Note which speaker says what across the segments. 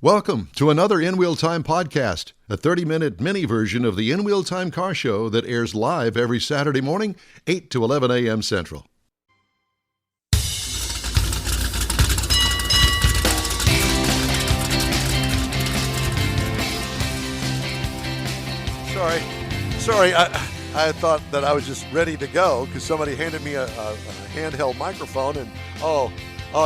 Speaker 1: Welcome to another In Wheel Time podcast, a 30-minute mini version of the In Wheel Time car show that airs live every Saturday morning, 8 to 11 a.m. Central.
Speaker 2: Sorry, I thought that I was just ready to go because somebody handed me a handheld microphone and, oh,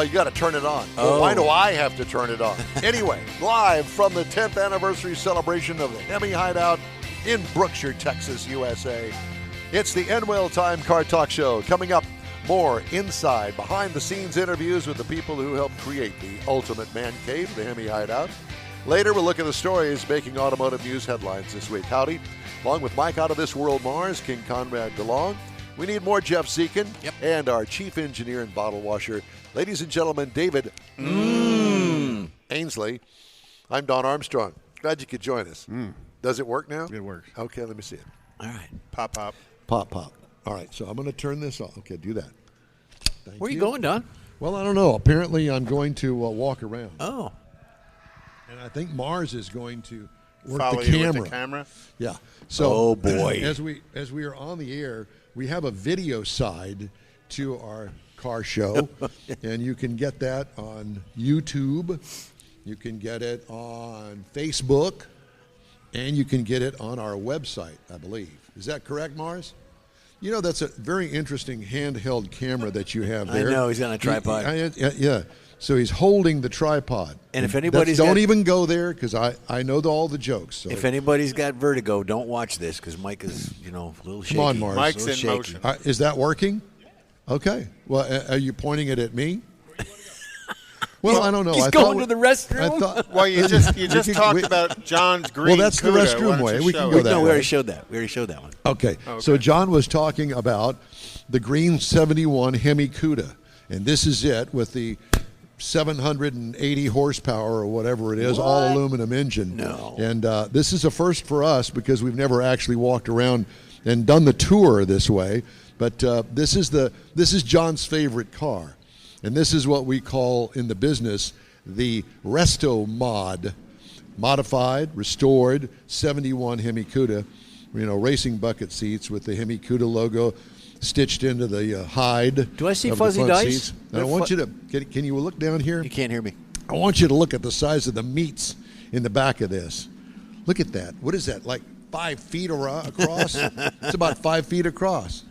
Speaker 2: you got to turn it on. Well, why do I have to turn it on? Anyway, live from the 10th anniversary celebration of the HEMI Hideout in Brookshire, Texas, USA. It's the In Wheel Time Car Talk Show. Coming up, more inside, behind-the-scenes interviews with the people who helped create the ultimate man cave, the HEMI Hideout. Later, we'll look at the stories making automotive news headlines this week. Howdy. Along with Mike Out of This World Mars, King Conrad DeLong. We need more Jeff Zekin and our chief engineer and bottle washer. Ladies and gentlemen, David Ainsley. I'm Don Armstrong. Glad you could join us. Does it work now?
Speaker 3: It works.
Speaker 2: Okay, let me see it.
Speaker 4: All right.
Speaker 3: Pop, pop.
Speaker 2: Pop, pop. All right, so I'm going to turn this off. Okay, do that. Thank
Speaker 4: Where are you going, Don?
Speaker 2: Well, I don't know. Apparently, I'm going to walk around.
Speaker 4: Oh.
Speaker 2: And I think Mars is going to work
Speaker 3: Follow
Speaker 2: the
Speaker 3: you
Speaker 2: camera.
Speaker 3: with the camera?
Speaker 2: Yeah. So,
Speaker 4: Oh, boy.
Speaker 2: As we are on the air, we have a video side to our car show, and you can get that on YouTube. You can get it on Facebook, and you can get it on our website, I believe. Is that correct, Mars? You know, that's a very interesting handheld camera that you have there.
Speaker 4: I know, he's on a tripod.
Speaker 2: Yeah. So he's holding the tripod.
Speaker 4: And if anybody's
Speaker 2: don't even go there because I know all the jokes. So.
Speaker 4: If anybody's got vertigo, don't watch this because Mike is, a little shaky.
Speaker 2: Come on, Mars.
Speaker 3: Mike's in
Speaker 4: shaky.
Speaker 3: motion.
Speaker 2: Is that working? Okay. Well, are you pointing it at me? Well, I don't know.
Speaker 4: He's going to the restroom?
Speaker 3: Well, you just talked about John's green.
Speaker 2: Well, that's the
Speaker 3: Cuda.
Speaker 2: restroom
Speaker 3: Why don't
Speaker 2: way.
Speaker 3: you
Speaker 2: We
Speaker 3: show
Speaker 2: can go
Speaker 3: it?
Speaker 2: that
Speaker 4: No, we
Speaker 2: way.
Speaker 4: already showed that. We already showed that one.
Speaker 2: Okay. So John was talking about the green 71 HEMI Cuda, and this is it with the 780 horsepower or whatever it is, all aluminum engine.
Speaker 4: No.
Speaker 2: And this is a first for us because we've never actually walked around and done the tour this way. But this is John's favorite car, and this is what we call in the business the Resto Mod, modified, restored 71 HEMI Cuda, racing bucket seats with the HEMI Cuda logo stitched into the hide.
Speaker 4: Do I see
Speaker 2: of the
Speaker 4: fuzzy
Speaker 2: front
Speaker 4: dice?
Speaker 2: seats. And I want you to can you look down here?
Speaker 4: You can't hear me.
Speaker 2: I want you to look at the size of the meats in the back of this. Look at that. What is that? Like 5 feet across? It's about 5 feet across.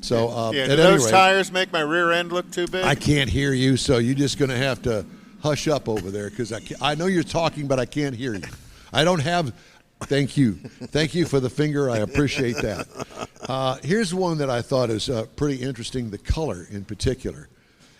Speaker 2: So
Speaker 3: Yeah,
Speaker 2: at
Speaker 3: do
Speaker 2: any
Speaker 3: those
Speaker 2: rate,
Speaker 3: tires make my rear end look too big?
Speaker 2: I can't hear you, so you're just going to have to hush up over there because I know you're talking, but I can't hear you. I don't have. Thank you. Thank you for the finger. I appreciate that. Here's one that I thought is pretty interesting, the color in particular.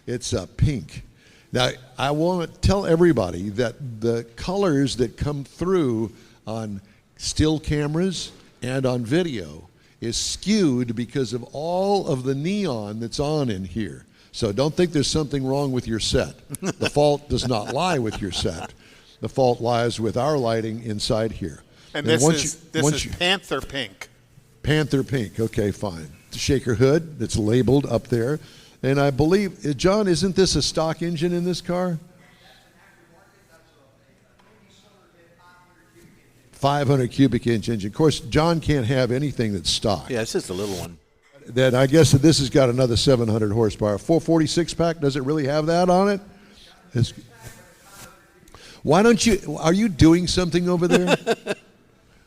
Speaker 2: It's pink. Now, I want to tell everybody that the colors that come through on still cameras and on video is skewed because of all of the neon that's on in here. So don't think there's something wrong with your set. The fault does not lie with your set. The fault lies with our lighting inside here.
Speaker 3: And this is Panther Pink.
Speaker 2: Panther Pink. Okay, fine. The shaker hood that's labeled up there. And I believe, John, isn't this a stock engine in this car? 500 cubic inch engine. Of course, John can't have anything that's stock.
Speaker 4: Yeah, it's just a little one.
Speaker 2: Then I guess that this has got another 700 horsepower. 446 pack, does it really have that on it? Why don't you, are you doing something over there?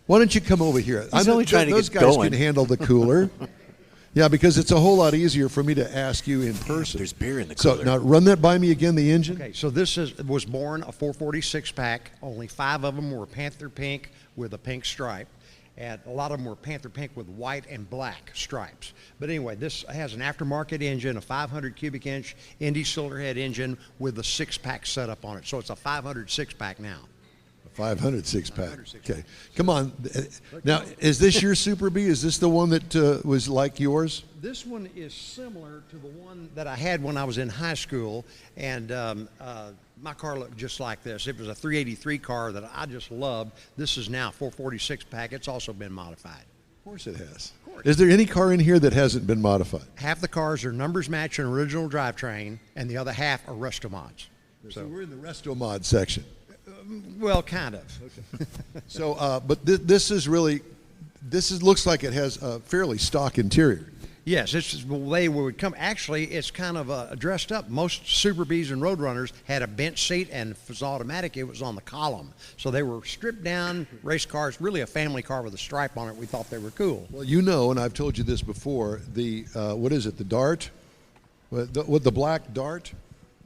Speaker 2: Why don't you come over here?
Speaker 4: He's only trying to
Speaker 2: those
Speaker 4: get
Speaker 2: guys
Speaker 4: going.
Speaker 2: can handle the cooler. Yeah, because it's a whole lot easier for me to ask you in person.
Speaker 4: There's beer in the
Speaker 2: So
Speaker 4: cooler.
Speaker 2: now run that by me again, the engine.
Speaker 5: Okay, so this was born a 446 pack. Only 5 of them were Panther Pink with a pink stripe. And a lot of them were Panther Pink with white and black stripes. But anyway, this has an aftermarket engine, a 500 cubic inch Indy cylinder head engine with a 6-pack setup on it. So it's a 500 6-pack now.
Speaker 2: 500 6-pack. Okay, come on. Now, is this your Super B? Is this the one that was like yours?
Speaker 5: This one is similar to the one that I had when I was in high school, and my car looked just like this. It was a 383 car that I just loved. This is now 446 pack. It's also been modified.
Speaker 2: Of course it has. Is there any car in here that hasn't been modified?
Speaker 5: Half the cars are numbers match an original drivetrain, and the other half are resto mods.
Speaker 2: So we're in the resto mod section.
Speaker 5: Well, kind of.
Speaker 1: So, but this is really, looks like it has a fairly stock interior.
Speaker 5: Yes, it's the way we would come. Actually, it's kind of dressed up. Most Super Bs and Roadrunners had a bench seat, and if it was automatic, it was on the column. So they were stripped down race cars, really a family car with a stripe on it. We thought they were cool.
Speaker 1: Well, you know, and I've told you this before, the, what is it, the Dart? What the black Dart?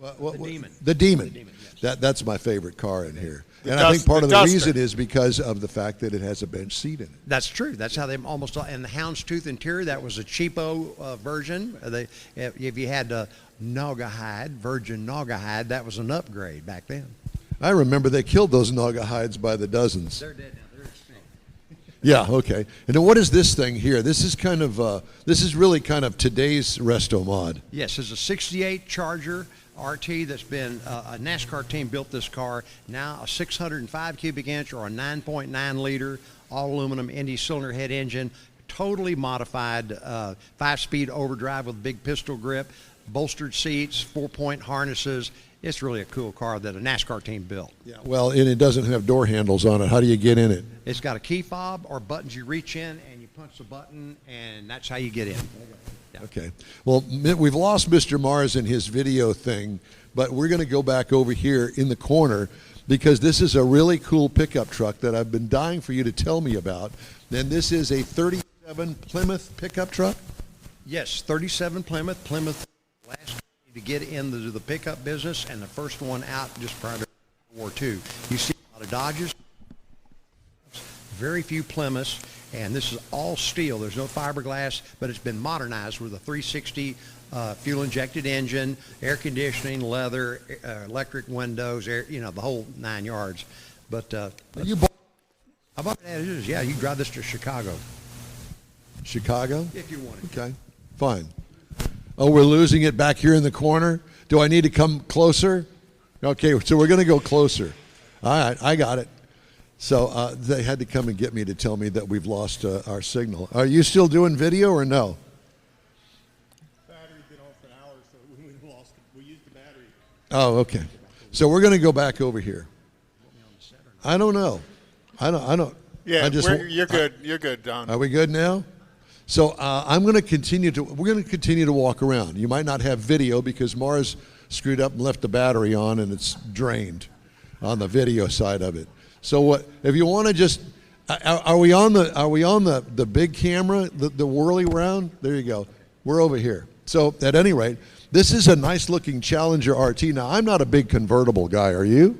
Speaker 5: The Demon.
Speaker 1: The Demon.
Speaker 5: The Demon, yes.
Speaker 1: That's my favorite car in here.
Speaker 3: The
Speaker 1: I think part of the
Speaker 3: Duster.
Speaker 1: reason is because of the fact that it has a bench seat in it.
Speaker 5: That's true. That's how they almost. And the houndstooth interior, that was a cheapo version. If you had Naugahyde, virgin Naugahyde, that was an upgrade back then.
Speaker 1: I remember they killed those Naugahydes by the dozens.
Speaker 5: They're dead now. They're extinct.
Speaker 1: Yeah, okay. And then what is this thing here? This is kind of, this is really kind of today's resto mod.
Speaker 5: Yes, it's a '68 Charger RT that's been a NASCAR team built this car. Now a 605 cubic inch or a 9.9 liter all aluminum Indy cylinder head engine, totally modified 5-speed overdrive with big pistol grip, bolstered seats, 4-point harnesses. It's really a cool car that a NASCAR team built.
Speaker 1: Yeah. Well, and it doesn't have door handles on it. How do you get in it?
Speaker 5: It's got a key fob or buttons you reach in and you punch the button, and that's how you get in. Yeah.
Speaker 1: Okay. Well, we've lost Mr. Mars in his video thing, but we're going to go back over here in the corner because this is a really cool pickup truck that I've been dying for you to tell me about. And this is a 37 Plymouth pickup truck?
Speaker 5: Yes, 37 Plymouth. Plymouth last to get into the pickup business and the first one out just prior to World War II. You see a lot of Dodges, very few Plymouths, and this is all steel. There's no fiberglass, but it's been modernized with a 360 fuel-injected engine, air conditioning, leather, electric windows, air, the whole 9 yards. But
Speaker 1: You bought
Speaker 5: how about that? Yeah, you can drive this to Chicago
Speaker 1: Chicago?
Speaker 5: if you wanted.
Speaker 1: Okay, fine. Oh, we're losing it back here in the corner? Do I need to come closer? Okay, so we're going to go closer. All right, I got it. So they had to come and get me to tell me that we've lost our signal. Are you still doing video or no?
Speaker 3: Battery's been on for an hour, so we lost it. We used the battery.
Speaker 1: Oh, okay. So we're going to go back over here. I don't know. I don't.
Speaker 3: Yeah,
Speaker 1: I just,
Speaker 3: you're good. You're good, Don.
Speaker 1: Are we good now? So I'm going to continue to. We're going to continue to walk around. You might not have video because Mars screwed up and left the battery on, and it's drained on the video side of it. So what? If you want to just, are we on the big camera, the whirly round? There you go. We're over here. So at any rate, this is a nice looking Challenger RT. Now I'm not a big convertible guy. Are you?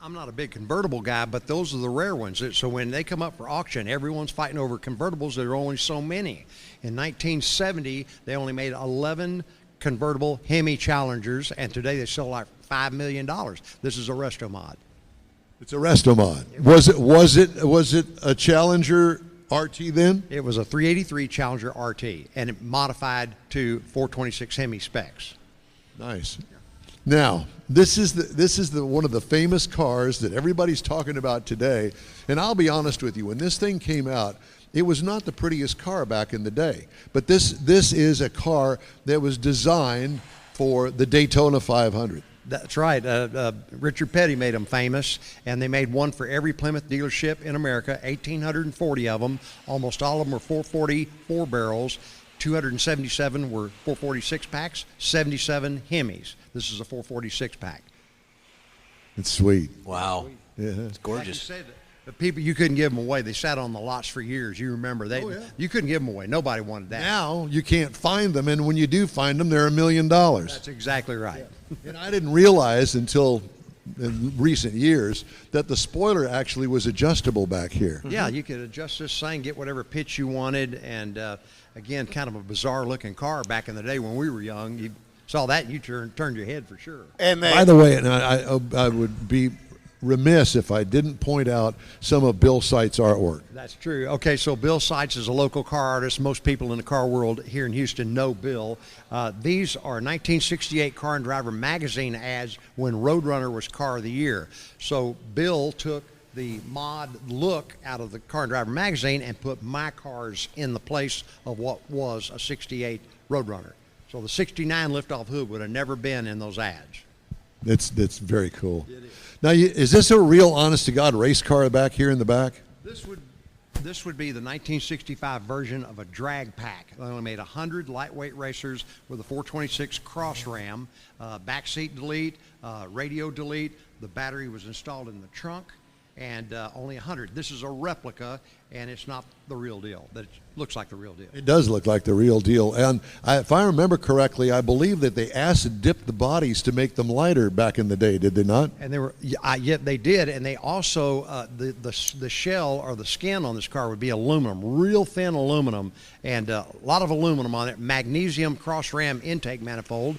Speaker 5: I'm not a big convertible guy, but those are the rare ones. So when they come up for auction, everyone's fighting over convertibles. There are only so many. In 1970, they only made 11 convertible HEMI Challengers, and today they sell like $5 million. This is a resto mod.
Speaker 1: It's a resto mod. Was it a Challenger RT then?
Speaker 5: It was a 383 Challenger RT, and it modified to 426 HEMI specs.
Speaker 1: Nice. Now, this is one of the famous cars that everybody's talking about today. And I'll be honest with you, when this thing came out, it was not the prettiest car back in the day. But this is a car that was designed for the Daytona 500.
Speaker 5: That's right. Richard Petty made them famous, and they made one for every Plymouth dealership in America, 1,840 of them. Almost all of them were 440 4-barrels. 277 were 446 packs, 77 Hemis. This is a 446 pack.
Speaker 1: It's sweet.
Speaker 4: Wow.
Speaker 1: Yeah.
Speaker 4: It's gorgeous.
Speaker 5: Like you said, the people, you couldn't give them away. They sat on the lots for years. You remember you couldn't give them away. Nobody wanted that.
Speaker 1: Now you can't find them, and when you do find them, they're $1 million.
Speaker 5: That's exactly right.
Speaker 1: Yeah. And I didn't realize until in recent years that the spoiler actually was adjustable back here.
Speaker 5: Yeah, you could adjust this thing, get whatever pitch you wanted, and again, kind of a bizarre-looking car back in the day when we were young. You saw that, and you turned your head for sure.
Speaker 3: And
Speaker 1: By the way, and I would be remiss if I didn't point out some of Bill Seitz' artwork.
Speaker 5: That's true. Okay, so Bill Seitz is a local car artist. Most people in the car world here in Houston know Bill. These are 1968 Car and Driver magazine ads when Roadrunner was Car of the Year. So Bill took the mod look out of the Car and Driver magazine and put my cars in the place of what was a 68 Roadrunner. So the 69 liftoff hood would have never been in those ads.
Speaker 1: It's very cool. Now, is this a real, honest-to-God race car back here in the back?
Speaker 5: This would be the 1965 version of a drag pack. They only made 100 lightweight racers with a 426 cross ram, backseat delete, radio delete. The battery was installed in the trunk, and only 100. This is a replica, and it's not the real deal. That looks like the real deal.
Speaker 1: It does look like the real deal. And if I remember correctly, I believe that they acid dipped the bodies to make them lighter back in the day, did they not?
Speaker 5: And they were, yet they did, and they also the shell or the skin on this car would be aluminum, real thin aluminum, and a lot of aluminum on it. Magnesium cross ram intake manifold,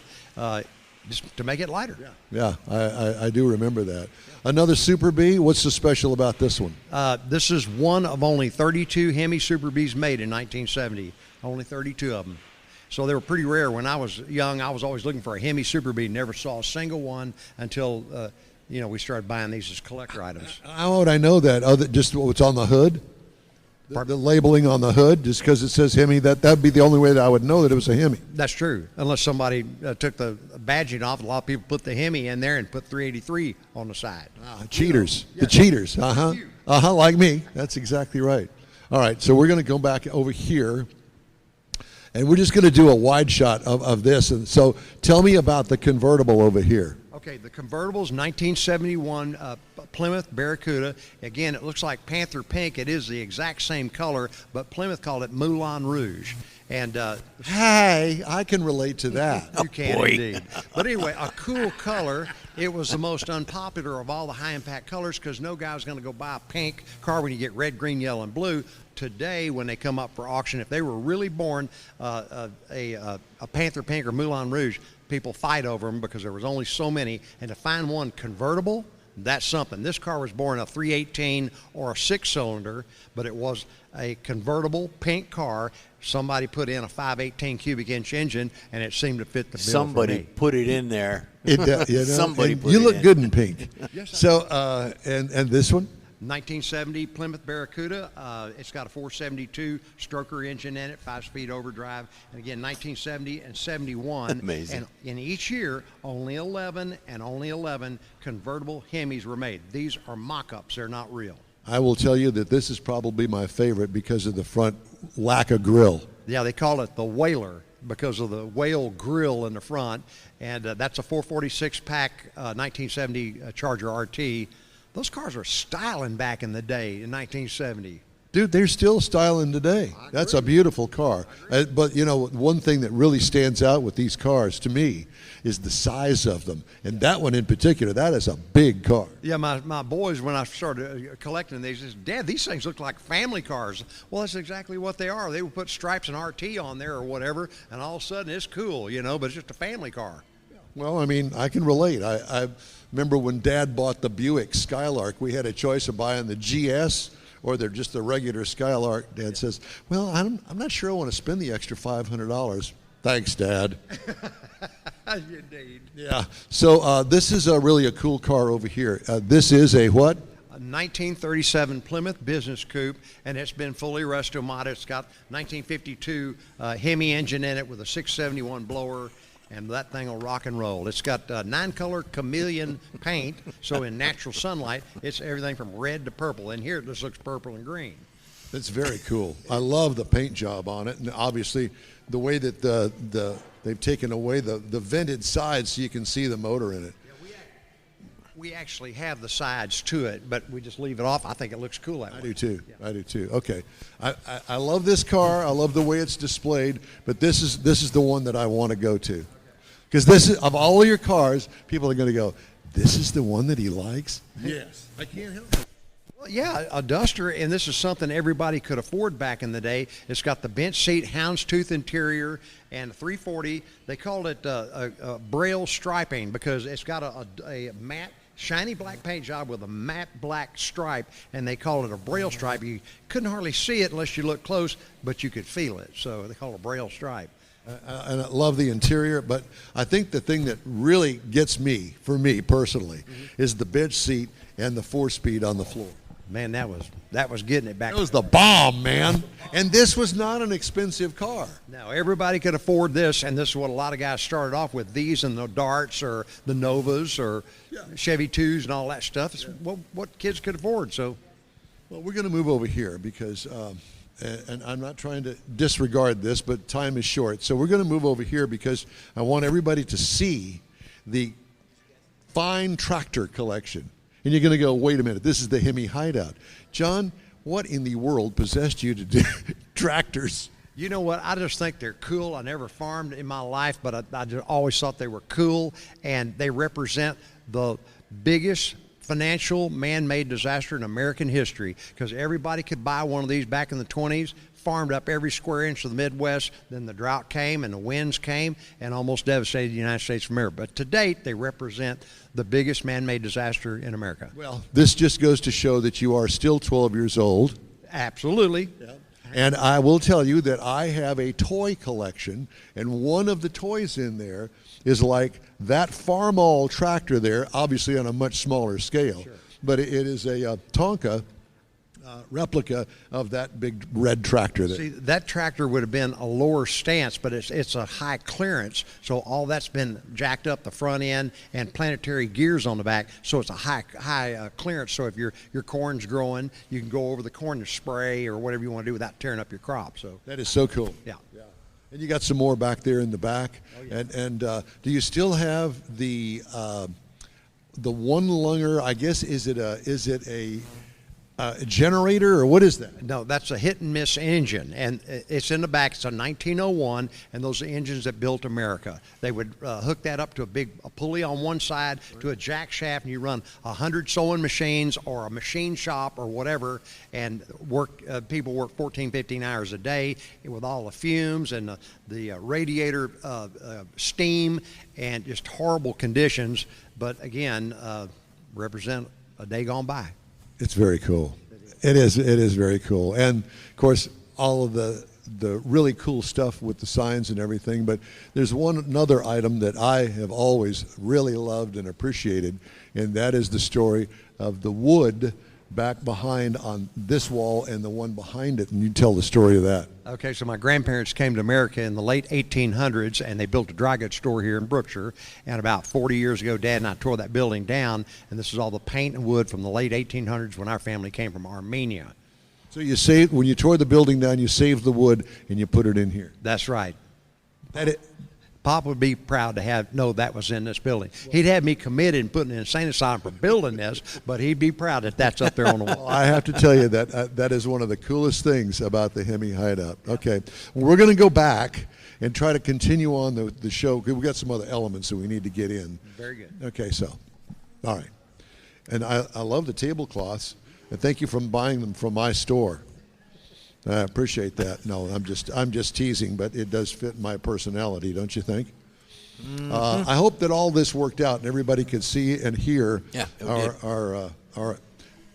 Speaker 5: just to make it lighter.
Speaker 1: Yeah, I do remember that. Another Super B. What's so special about this one?
Speaker 5: This is one of only 32 HEMI Super Bs made in 1970. Only 32 of them. So they were pretty rare. When I was young, I was always looking for a HEMI Super B. Never saw a single one until we started buying these as collector items.
Speaker 1: How would I know that? Just what's on the hood? The labeling on the hood, just because it says HEMI, that'd be the only way that I would know that it was a HEMI.
Speaker 5: That's true, unless somebody took the badging off. A lot of people put the HEMI in there and put 383 on the side.
Speaker 1: Cheaters. The cheaters. Like me. That's exactly right. All right, so we're going to go back over here, and we're just going to do a wide shot of this. And so tell me about the convertible over here.
Speaker 5: Okay, the convertible's 1971 Plymouth Barracuda. Again, it looks like Panther Pink. It is the exact same color, but Plymouth called it Moulin Rouge. And
Speaker 1: hey, I can relate to that.
Speaker 5: You can indeed. But anyway, a cool color. It was the most unpopular of all the high-impact colors because no guy's going to go buy a pink car when you get red, green, yellow, and blue. Today, when they come up for auction, if they were really born a Panther Pink or Moulin Rouge, people fight over them because there was only so many. And to find one convertible, that's something. This car was born a 318 or a 6-cylinder, but it was a convertible pink car. Somebody put in a 518 cubic inch engine, and it seemed to fit the bill.
Speaker 4: Somebody
Speaker 5: for me.
Speaker 4: put it in there.
Speaker 1: Somebody
Speaker 4: put
Speaker 1: you
Speaker 4: it
Speaker 1: look
Speaker 4: in.
Speaker 1: good in pink.
Speaker 5: Yes, sir.
Speaker 1: So, and this one?
Speaker 5: 1970 Plymouth Barracuda. It's got a 472 stroker engine in it, 5-speed overdrive. And again, 1970 and 71.
Speaker 4: Amazing.
Speaker 5: And in each year, only 11 convertible HEMIs were made. These are mock-ups. They're not real.
Speaker 1: I will tell you that this is probably my favorite because of the front lack of grill.
Speaker 5: Yeah, they call it the Whaler because of the whale grill in the front. And that's a 446 pack 1970 Charger RT. Those cars were styling back in the day in 1970.
Speaker 1: Dude, they're still styling today. That's a beautiful car. But, one thing that really stands out with these cars to me is the size of them. And that one in particular, that is a big car.
Speaker 5: Yeah, my boys, when I started collecting these, said, Dad, these things look like family cars. Well, that's exactly what they are. They would put stripes and RT on there or whatever, and all of a sudden it's cool, but it's just a family car.
Speaker 1: Well, I mean, I can relate. I remember when Dad bought the Buick Skylark, we had a choice of buying the GS or just the regular Skylark. Dad says, well, I'm not sure I want to spend the extra $500. Thanks, Dad.
Speaker 5: Indeed.
Speaker 1: Yeah. So this is really a cool car over here. This is a what?
Speaker 5: A 1937 Plymouth Business Coupe, and it's been fully resto-modded. It's got 1952 HEMI engine in it with a 671 blower. And that thing will rock and roll. It's got 9-color chameleon paint, so in natural sunlight, it's everything from red to purple. And here it just looks purple and green.
Speaker 1: It's very cool. I love the paint job on it, and obviously the way that they've taken away the vented sides so you can see the motor in it.
Speaker 5: We actually have the sides to it, but we just leave it off. I think it looks cool that way.
Speaker 1: I do too.
Speaker 5: Yeah.
Speaker 1: I do too. Okay, I love this car. I love the way it's displayed, but this is the one that I want to go to. Because this is, of all of your cars, people are going to go, this is the one that he likes?
Speaker 3: Yes. I can't help it.
Speaker 5: Well, yeah, a Duster, and this is something everybody could afford back in the day. It's got the bench seat, houndstooth interior, and 340. They called it a braille striping because it's got a matte, shiny black paint job with a matte black stripe, and they call it a braille stripe. You couldn't hardly see it unless you looked close, but you could feel it. So they call it a braille stripe.
Speaker 1: And I love the interior, but I think the thing that really gets me, for me personally, is the bench seat and the 4-speed on the floor.
Speaker 5: Man, that was getting it back.
Speaker 1: That was the bomb, man. And this was not an expensive car.
Speaker 5: Now, everybody could afford this, and this is what a lot of guys started off with, these and the Darts or the Novas or Chevy 2s and all that stuff. It's what kids could afford. So,
Speaker 1: Well, we're going to move over here because, and I'm not trying to disregard this, but time is short. So we're going to move over here because I want everybody to see the fine tractor collection. And you're going to go, wait a minute, this is the HEMI Hideout. John, what in the world possessed you to do tractors?
Speaker 5: you know what? I just think they're cool. I never farmed in my life, but I just always thought they were cool, and they represent the biggest financial man-made disaster in American history, because everybody could buy one of these back in the 20s, farmed up every square inch of the Midwest. Then the drought came and the winds came and almost devastated the United States of America. But to date, they represent the biggest man-made disaster in America.
Speaker 1: Well, this just goes to show that you are still 12 years old.
Speaker 5: Absolutely.
Speaker 1: Yeah. And I will tell you that I have a toy collection, and one of the toys in there is like that Farmall tractor there, obviously on a much smaller scale.
Speaker 5: Sure.
Speaker 1: But it is a Tonka replica of that big red tractor there.
Speaker 5: See, that tractor would have been a lower stance, but it's a high clearance, so all that's been jacked up the front end and planetary gears on the back, so it's a high clearance. So if your corn's growing, you can go over the corn to spray or whatever you want to do without tearing up your crop. So
Speaker 1: That is so cool.
Speaker 5: yeah.
Speaker 1: And you got some more back there in the back.
Speaker 5: Oh, yeah.
Speaker 1: And do you still have the one lunger? I guess is it a generator, or what is that?
Speaker 5: No, that's a hit and miss engine, and it's in the back. It's a 1901, and those are engines that built America. They would hook that up to a pulley on one side to a jack shaft, and you run 100 sewing machines or a machine shop or whatever, and people work 14, 15 hours a day with all the fumes and the radiator steam and just horrible conditions. But again, represent a day gone by.
Speaker 1: It's very cool. It is very cool. And of course, all of the really cool stuff with the signs and everything. But there's another item that I have always really loved and appreciated, and that is the story of the wood back behind on this wall and the one behind it. And you tell the story of that.
Speaker 5: Okay, so my grandparents came to America in the late 1800s, and they built a dry goods store here in Brookshire. And about 40 years ago, Dad and I tore that building down, and this is all the paint and wood from the late 1800s when our family came from Armenia.
Speaker 1: So when you tore the building down, you saved the wood and you put it in here.
Speaker 5: That's right. Pop would be proud to know that was in this building. He'd have me committed and put in an insane asylum for building this, but he'd be proud that that's up there on the wall.
Speaker 1: I have to tell you that that is one of the coolest things about the HEMI Hideout. Okay, well, we're going to go back and try to continue on the show. We've got some other elements that we need to get in.
Speaker 5: Very good.
Speaker 1: Okay, so, all right. And I love the tablecloths, and thank you for buying them from my store. I appreciate that. No, I'm just teasing, but it does fit my personality, don't you think? Mm-hmm. I hope that all this worked out and everybody could see and hear our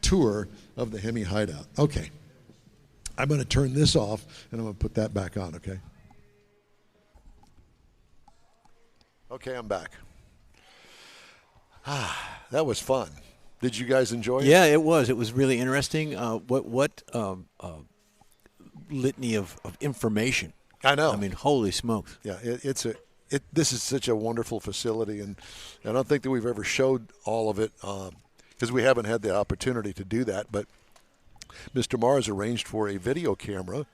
Speaker 1: tour of the HEMI Hideout. Okay, I'm going to turn this off and I'm going to put that back on. Okay.
Speaker 2: Okay, I'm back. That was fun. Did you guys enjoy it?
Speaker 4: Yeah, it was. It was really interesting. What litany of information.
Speaker 2: I know.
Speaker 4: I mean, holy smokes.
Speaker 2: Yeah, this is such a wonderful facility, and I don't think that we've ever showed all of it because we haven't had the opportunity to do that. But Mr. Mars arranged for a video camera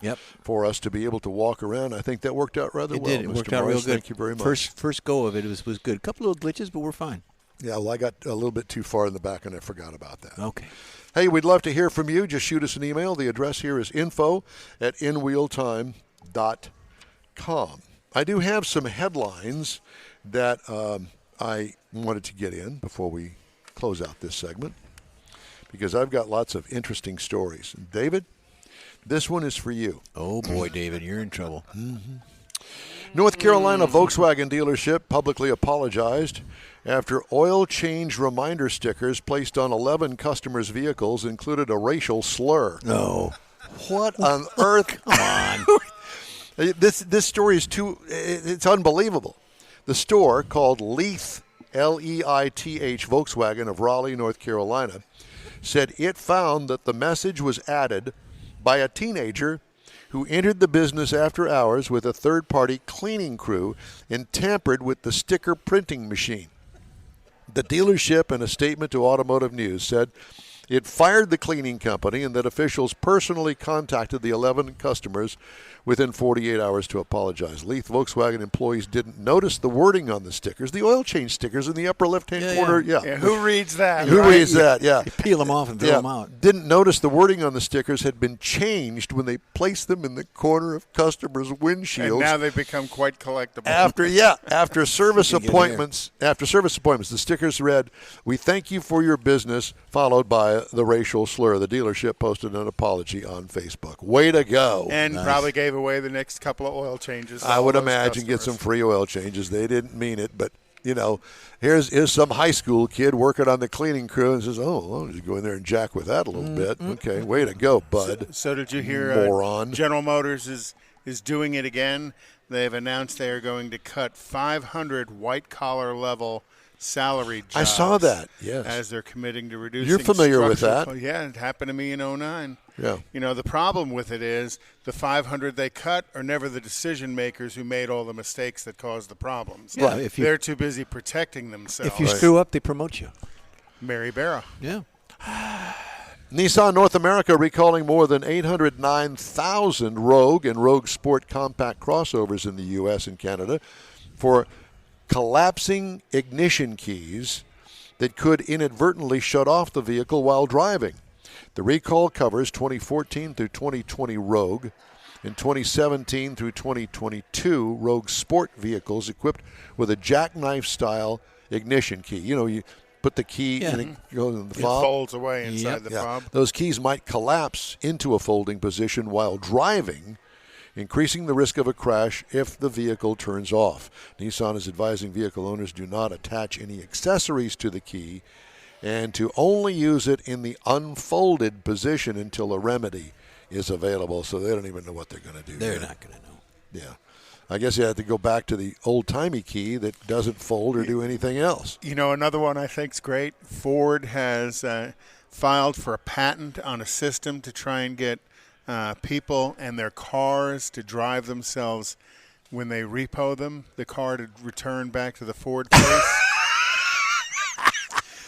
Speaker 2: for us to be able to walk around. I think that worked out rather well.
Speaker 4: It worked
Speaker 2: Mr.
Speaker 4: out
Speaker 2: Mars,
Speaker 4: real good.
Speaker 2: Thank you very much.
Speaker 4: First go of it was good. A couple of glitches, but we're fine.
Speaker 2: Yeah, well, I got a little bit too far in the back, and I forgot about that.
Speaker 4: Okay.
Speaker 2: Hey, we'd love to hear from you. Just shoot us an email. The address here is info@inwheeltime.com. I do have some headlines that I wanted to get in before we close out this segment because I've got lots of interesting stories. And David, this one is for you.
Speaker 4: Oh, boy, David, you're in trouble.
Speaker 2: Mm-hmm. North Carolina Volkswagen dealership publicly apologized after oil change reminder stickers placed on 11 customers' vehicles included a racial slur.
Speaker 4: No.
Speaker 2: What on earth?
Speaker 4: Come on.
Speaker 2: This story is it's unbelievable. The store, called Leith, Leith Volkswagen of Raleigh, North Carolina, said it found that the message was added by a teenager who entered the business after hours with a third-party cleaning crew and tampered with the sticker printing machine. The dealership, in a statement to Automotive News, said it fired the cleaning company and that officials personally contacted the 11 customers within 48 hours to apologize. Leith Volkswagen employees didn't notice the wording on the stickers, the oil change stickers in the upper left-hand corner. Yeah.
Speaker 6: Who reads that?
Speaker 2: Who
Speaker 6: right?
Speaker 2: reads that? Yeah.
Speaker 4: You peel them off and throw them out.
Speaker 2: Didn't notice the wording on the stickers had been changed when they placed them in the corner of customers' windshields.
Speaker 6: And now they've become quite collectible.
Speaker 2: After service appointments, the stickers read, "We thank you for your business," followed by the racial slur. The dealership posted an apology on Facebook. Way to go.
Speaker 6: And probably gave away the next couple of oil changes.
Speaker 2: I would imagine get some free oil changes. They didn't mean it, but here's some high school kid working on the cleaning crew and says, "Oh, well, just go in there and jack with that a little bit." Okay, way to go, bud.
Speaker 6: So did you hear
Speaker 2: moron?
Speaker 6: General Motors is doing it again. They've announced they are going to cut 500 white-collar level salary jobs.
Speaker 2: I saw that, yes.
Speaker 6: As they're committing to reducing.
Speaker 2: You're familiar with that.
Speaker 6: Yeah, it happened to me in 2009.
Speaker 2: Yeah.
Speaker 6: The problem with it is the 500 they cut are never the decision makers who made all the mistakes that caused the problems.
Speaker 4: Yeah, if
Speaker 6: they're too busy protecting themselves.
Speaker 4: If you screw up, they promote you.
Speaker 6: Mary Barra.
Speaker 4: Yeah.
Speaker 2: Nissan North America recalling more than 809,000 Rogue and Rogue Sport compact crossovers in the U.S. and Canada for collapsing ignition keys that could inadvertently shut off the vehicle while driving. The recall covers 2014 through 2020 Rogue and 2017 through 2022 Rogue Sport vehicles equipped with a jackknife-style ignition key. You put the key and it goes in the fob.
Speaker 6: It folds away inside the fob.
Speaker 2: Those keys might collapse into a folding position while driving, increasing the risk of a crash if the vehicle turns off. Nissan is advising vehicle owners do not attach any accessories to the key and to only use it in the unfolded position until a remedy is available. So they don't even know what they're going to do.
Speaker 4: They're not going to know.
Speaker 2: Yeah. I guess you have to go back to the old-timey key that doesn't fold or do anything else.
Speaker 6: Another one I think is great. Ford has filed for a patent on a system to try and get people and their cars to drive themselves when they repo them, the car to return back to the Ford place.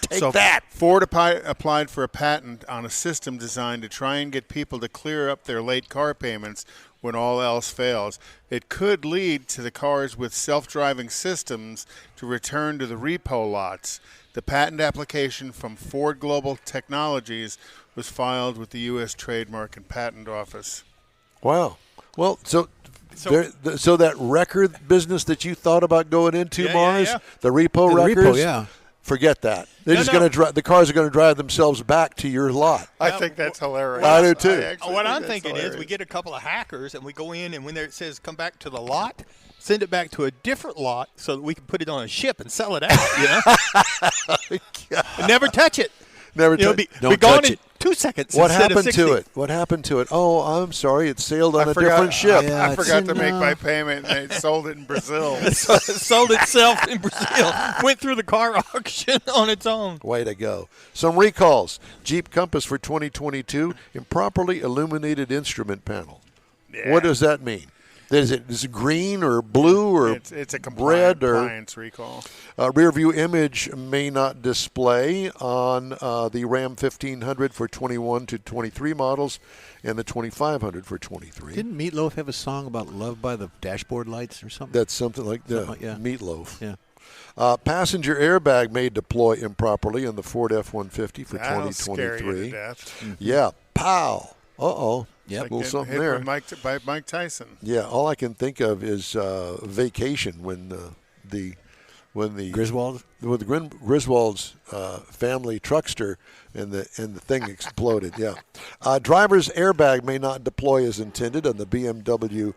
Speaker 2: Take that.
Speaker 6: Ford applied for a patent on a system designed to try and get people to clear up their late car payments when all else fails. It could lead to the cars with self-driving systems to return to the repo lots. The patent application from Ford Global Technologies was filed with the U.S. Trademark and Patent Office.
Speaker 2: Wow. Well, so that record business that you thought about going into, Mars, the repo records, forget that. They're just going to drive. The cars are going to drive themselves back to your lot.
Speaker 6: I think that's hilarious.
Speaker 2: I do too.
Speaker 3: What I'm thinking is we get a couple of hackers and we go in and when it says come back to the lot, send it back to a different lot so that we can put it on a ship and sell it out. And never touch it.
Speaker 2: Never
Speaker 3: Don't
Speaker 2: be
Speaker 3: gone
Speaker 2: touch
Speaker 3: in
Speaker 2: it.
Speaker 3: 2 seconds.
Speaker 2: What
Speaker 3: instead of
Speaker 2: happened
Speaker 3: 60.
Speaker 2: to it? What happened to it? Oh, I'm sorry. It sailed on a different ship.
Speaker 6: I forgot to make my payment, and they sold it in Brazil.
Speaker 3: Sold itself in Brazil. Went through the car auction on its own.
Speaker 2: Way to go. Some recalls. Jeep Compass for 2022, improperly illuminated instrument panel.
Speaker 6: Yeah.
Speaker 2: What does that mean? Is it green or blue or
Speaker 6: it's a
Speaker 2: red or
Speaker 6: compliance recall?
Speaker 2: Rear view image may not display on the Ram 1500 for 21 to 23 models and the 2500 for 23.
Speaker 4: Didn't Meatloaf have a song about love by the dashboard lights or something?
Speaker 2: That's something like that.
Speaker 4: Yeah.
Speaker 2: Meatloaf.
Speaker 4: Yeah.
Speaker 2: Passenger airbag may deploy improperly on the Ford F-150 for
Speaker 6: That'll scare you
Speaker 2: 2023.
Speaker 6: to death.
Speaker 2: Yeah. Pow. Uh-oh.
Speaker 4: Yep.
Speaker 2: Little
Speaker 6: Getting
Speaker 2: something
Speaker 6: hit
Speaker 2: there.
Speaker 6: by Mike Tyson.
Speaker 2: Yeah. All I can think of is Vacation when the
Speaker 4: Griswold?
Speaker 2: with the Griswold's family truckster and the thing exploded. Yeah. Driver's airbag may not deploy as intended on the BMW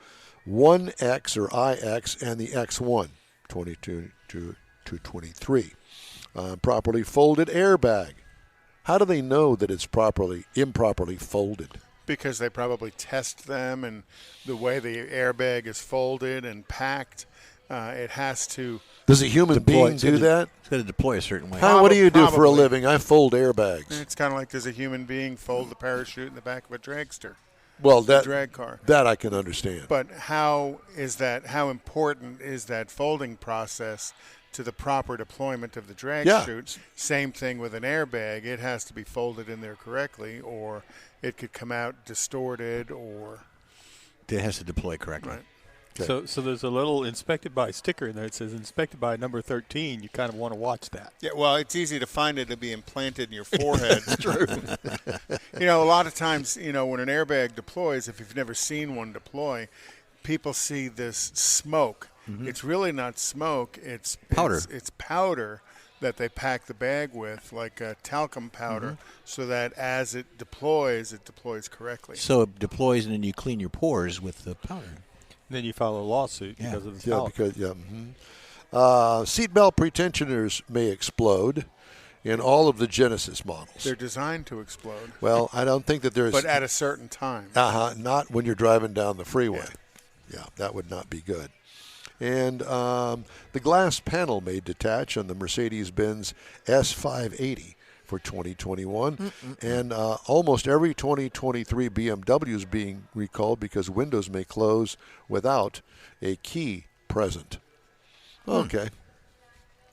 Speaker 2: 1X or iX and the X1 22 to 23. Properly folded airbag. How do they know that it's improperly folded?
Speaker 6: Because they probably test them and the way the airbag is folded and packed. It has to.
Speaker 2: Does a human being do that?
Speaker 4: It's got to deploy a certain way.
Speaker 2: What do you do for a
Speaker 6: Probably.
Speaker 2: living? I fold airbags.
Speaker 6: It's kind of like does a human being fold the parachute in the back of a dragster,
Speaker 2: Well, that
Speaker 6: drag car?
Speaker 2: that I can understand.
Speaker 6: But how important is that folding process to the proper deployment of the drag
Speaker 2: Yeah.
Speaker 6: chute? Same thing with an airbag. It has to be folded in there correctly, or it could come out distorted, or
Speaker 4: It has to deploy correctly.
Speaker 6: right.
Speaker 2: Okay.
Speaker 3: So there's a little inspected by sticker in there. It says inspected by number 13. You kind of want to watch that.
Speaker 6: Yeah, well, it's easy to find it to be implanted in your forehead. True. A lot of times, when an airbag deploys, if you've never seen one deploy, people see this smoke. Mm-hmm. It's really not smoke. It's
Speaker 4: powder.
Speaker 6: It's powder that they pack the bag with, like talcum powder, so that as it deploys correctly.
Speaker 4: So it deploys, and then you clean your pores with the powder.
Speaker 3: Then you file a lawsuit
Speaker 4: Yeah.
Speaker 3: because of the
Speaker 2: Yeah,
Speaker 3: foul.
Speaker 2: because seatbelt pretensioners may explode in all of the Genesis models.
Speaker 6: They're designed to explode,
Speaker 2: Well, I don't think that there's.
Speaker 6: but at a certain time.
Speaker 2: Not when you're driving down the freeway. Yeah, that would not be good. And the glass panel may detach on the Mercedes-Benz S580 for 2021. And almost every 2023 BMW is being recalled because windows may close without a key present. Okay.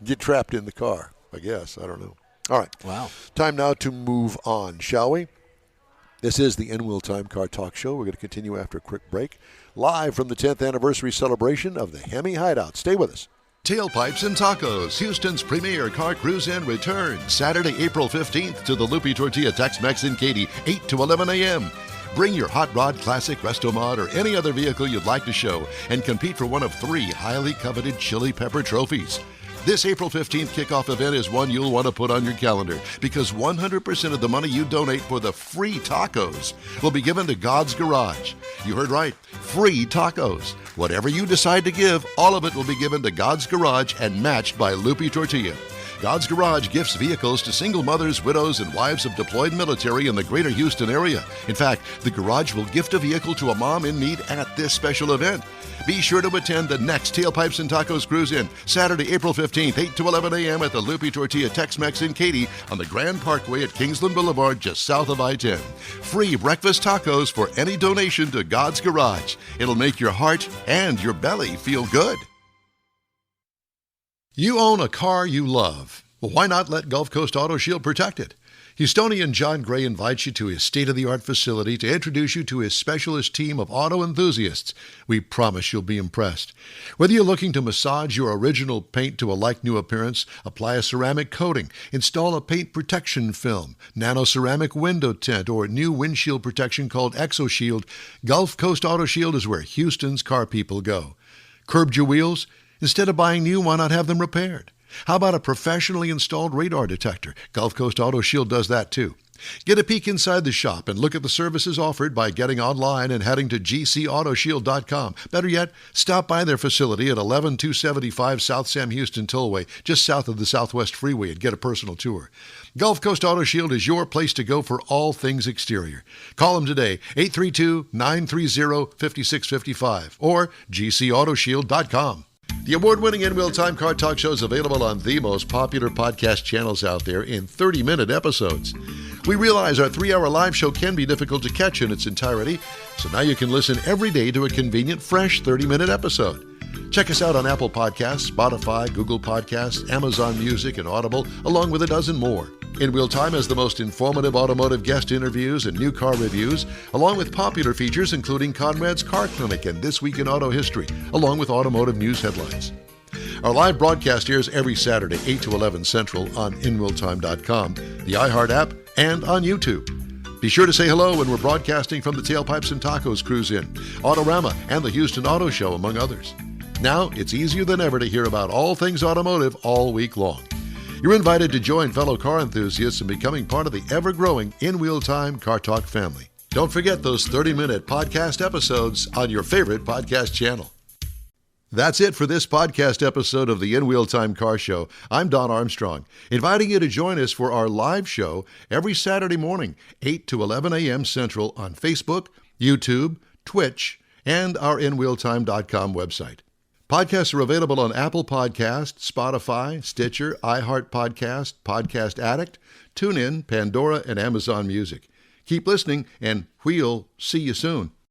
Speaker 2: Get trapped in the car, I guess. I don't know. All right.
Speaker 4: Wow.
Speaker 2: Time now to move on, shall we? This is the In-Wheel Time Car Talk Show. We're going to continue after a quick break. Live from the 10th anniversary celebration of the HEMI Hideout. Stay with us.
Speaker 7: Tailpipes and Tacos, Houston's premier car cruise-in returns Saturday, April 15th to the Lupi Tortilla Tex-Mex in Katy, 8 to 11 a.m. Bring your Hot Rod, Classic, Restomod, or any other vehicle you'd like to show and compete for one of 3 highly coveted Chili Pepper trophies. This April 15th kickoff event is one you'll want to put on your calendar because 100% of the money you donate for the free tacos will be given to God's Garage. You heard right, free tacos. Whatever you decide to give, all of it will be given to God's Garage and matched by Lupi Tortilla. God's Garage gifts vehicles to single mothers, widows, and wives of deployed military in the greater Houston area. In fact, the Garage will gift a vehicle to a mom in need at this special event. Be sure to attend the next Tailpipes and Tacos Cruise-In, Saturday, April 15th, 8 to 11 a.m. at the Lupi Tortilla Tex-Mex in Katy on the Grand Parkway at Kingsland Boulevard, just south of I-10. Free breakfast tacos for any donation to God's Garage. It'll make your heart and your belly feel good. You own a car you love. Well, why not let Gulf Coast Auto Shield protect it? Houstonian John Gray invites you to his state-of-the-art facility to introduce you to his specialist team of auto enthusiasts. We promise you'll be impressed. Whether you're looking to massage your original paint to a like-new appearance, apply a ceramic coating, install a paint protection film, nano-ceramic window tint, or new windshield protection called ExoShield, Gulf Coast Auto Shield is where Houston's car people go. Curbed your wheels? Instead of buying new, why not have them repaired? How about a professionally installed radar detector? Gulf Coast Auto Shield does that too. Get a peek inside the shop and look at the services offered by getting online and heading to gcautoshield.com. Better yet, stop by their facility at 11275 South Sam Houston Tollway, just south of the Southwest Freeway, and get a personal tour. Gulf Coast Auto Shield is your place to go for all things exterior. Call them today, 832-930-5655 or gcautoshield.com. The award-winning In-Wheel Time Car Talk Show is available on the most popular podcast channels out there in 30-minute episodes. We realize our 3-hour live show can be difficult to catch in its entirety, so now you can listen every day to a convenient, fresh 30-minute episode. Check us out on Apple Podcasts, Spotify, Google Podcasts, Amazon Music, and Audible, along with a dozen more. In-Wheel Time has the most informative automotive guest interviews and new car reviews, along with popular features including Conrad's Car Clinic and This Week in Auto History, along with automotive news headlines. Our live broadcast airs every Saturday, 8 to 11 Central on InWheelTime.com, the iHeart app, and on YouTube. Be sure to say hello when we're broadcasting from the Tailpipes and Tacos Cruise-In, Autorama, and the Houston Auto Show, among others. Now, it's easier than ever to hear about all things automotive all week long. You're invited to join fellow car enthusiasts in becoming part of the ever-growing In-Wheel Time Car Talk family. Don't forget those 30-minute podcast episodes on your favorite podcast channel. That's it for this podcast episode of the In-Wheel Time Car Show. I'm Don Armstrong, inviting you to join us for our live show every Saturday morning, 8 to 11 a.m. Central on Facebook, YouTube, Twitch, and our InWheelTime.com website. Podcasts are available on Apple Podcast, Spotify, Stitcher, iHeart Podcast, Podcast Addict, TuneIn, Pandora, and Amazon Music. Keep listening, and we'll see you soon.